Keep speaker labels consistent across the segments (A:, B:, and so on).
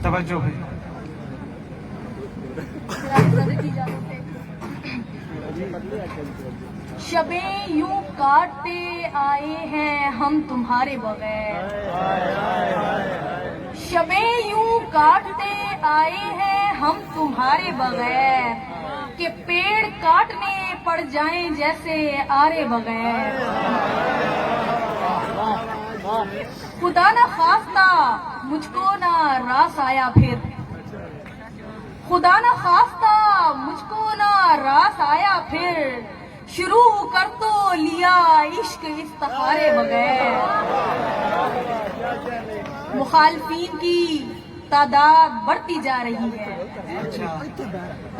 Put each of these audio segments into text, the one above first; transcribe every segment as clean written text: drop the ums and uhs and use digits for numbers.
A: तवज्जो है।
B: शबें यूं काटते आए हैं हम तुम्हारे बगैर, शबें यूं काटते आए हैं हम तुम्हारे बगैर, कि पेड़ काटने पड़ जाएं जैसे आरे बगैर। खुदा न खास्ता मुझको ना रास आया फिर, खुदा न खास्ता मुझको ना रास आया फिर, शुरू कर तो लिया इश्क इस्तिखारे बगैर। मुखालफीन की तादाद बढ़ती जा रही है,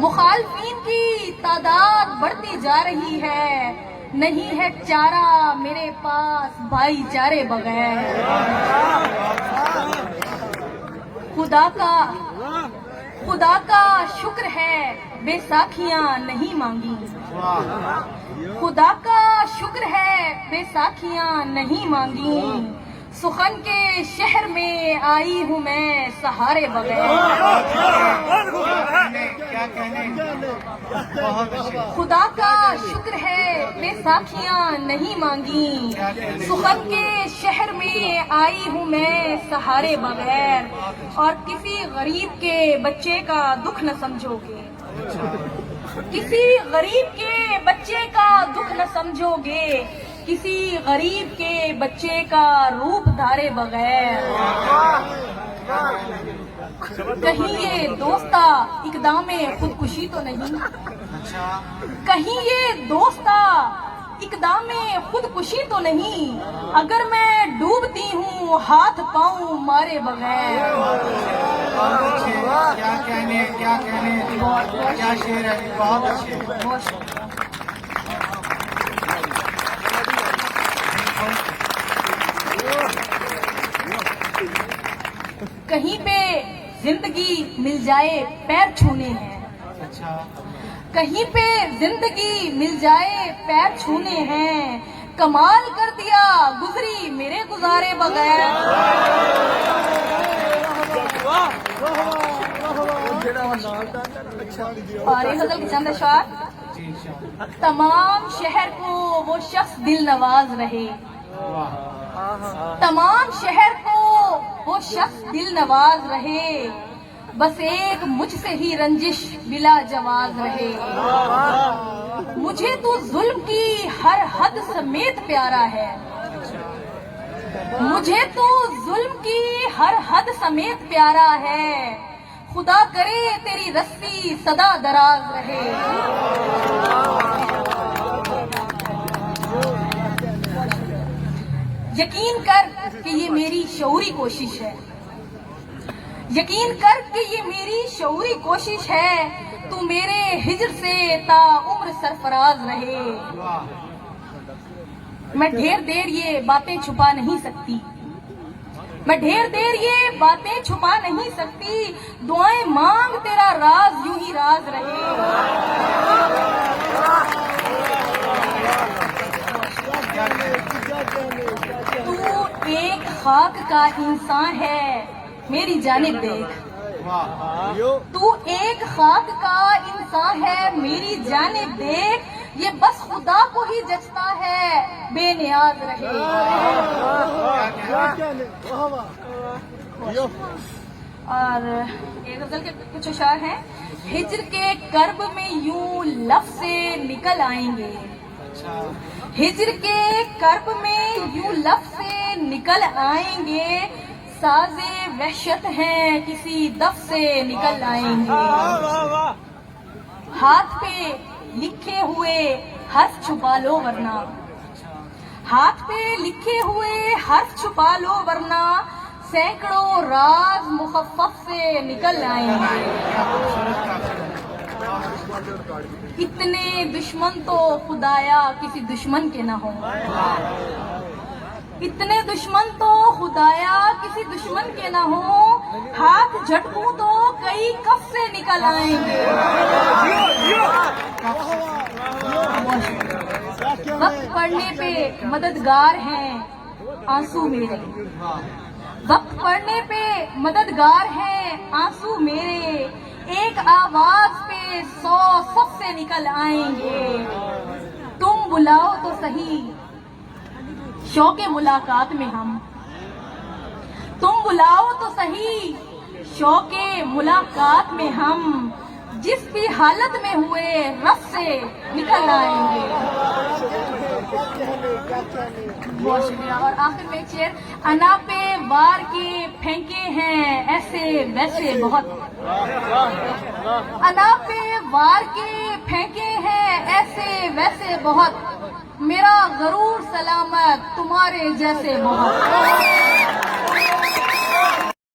B: मुखालफीन की तादाद बढ़ती जा रही है, नहीं है चारा मेरे पास भाईचारे बगैर। खुदा का शुक्र है बैसाखियां नहीं मांगी, खुदा का शुक्र है बैसाखियां नहीं मांगी, सुखन के शहर में आई हूँ मैं सहारे बगैर। खुदा का शुक्र है बैसाखियां नहीं मांगी, सुखन के शहर में आई हूँ मैं सहारे बगैर। और किसी गरीब के बच्चे का दुख न समझोगे, किसी गरीब के बच्चे का दुख न समझोगे, किसी गरीब के बच्चे का रूप धारे बगैर। कहीं ये दोस्ता इकदामे खुदकुशी तो नहीं, कहीं ये दोस्ता इकदामे खुदकुशी तो नहीं, अगर मैं डूबती हूँ हाथ पाँव मारे बगैर।
A: क्या कहने क्या शेर है, बहुत अच्छे।
B: कहीं पे जिंदगी मिल जाए पैर छूने हैं,
A: अच्छा,
B: कहीं पे जिंदगी मिल जाए पैर छूने हैं, कमाल कर दिया गुजरी मेरे गुजारे बगैर। और ये गजल के चंद अशआर। तमाम शहर को वो शख्स दिल नवाज रहे, तमाम शहर को वो शख्स दिल नवाज रहे, बस एक मुझसे ही रंजिश बिला जवाज रहे। मुझे तो जुल्म की हर हद समेत प्यारा है, मुझे तो जुल्म की हर हद समेत प्यारा है, खुदा करे तेरी रस्सी सदा दराज रहे। यकीन कर कि ये मेरी शऊरी कोशिश है, यकीन कर कि ये मेरी शऊरी कोशिश है, तू मेरे हिज्र से ता उम्र सरफराज रहे। मैं ढेर देर ये बातें छुपा नहीं सकती, मैं ढेर देर ये बातें छुपा नहीं सकती, दुआएं मांग तेरा राज यूं ही राज रहे। तू एक खाक का इंसान है मेरी जानिब देख, तू एक खाक का इंसान है मेरी जानिब देख, ये बस खुदा को ही जचता है बेनियाज रहे। और एक गजल के कुछ अशार हैं। हिज्र के कर्ब में यूं लफ्ज़ से निकल आएंगे, हिज्र के कर्ब में यूं लफ्ज़ से निकल आएंगे, साजे वहशत हैं किसी दफ से निकल आएंगे। हाथ पे लिखे हुए हर्फ छुपा लो वरना, हाथ पे लिखे हुए हर्फ छुपा लो वरना, सैकड़ों राज मुखफ़्फ़फ से निकल आएंगे। इतने दुश्मन तो खुदाया किसी दुश्मन के न हो, इतने दुश्मन तो खुदाया किसी दुश्मन के न हो, हाथ झटकूं तो कई कफ से निकल आएंगे। वक्त पड़ने पे मददगार हैं आंसू मेरे, वक्त पड़ने पे मददगार हैं आंसू मेरे, एक आवाज पे 100 सबसे निकल आएंगे। तुम बुलाओ तो सही शौके मुलाकात में हम, तुम बुलाओ तो सही शौके मुलाकात में हम, जिस भी हालत में हुए रस से निकल आएंगे। बहुत शुक्रिया। और आखिर में एक शेर, अना पे वार के फेंके हैं ऐसे वैसे बहुत, अना पे वार के फेंके हैं ऐसे वैसे बहुत, मेरा गरूर सलामत तुम्हारे जैसे बहुत।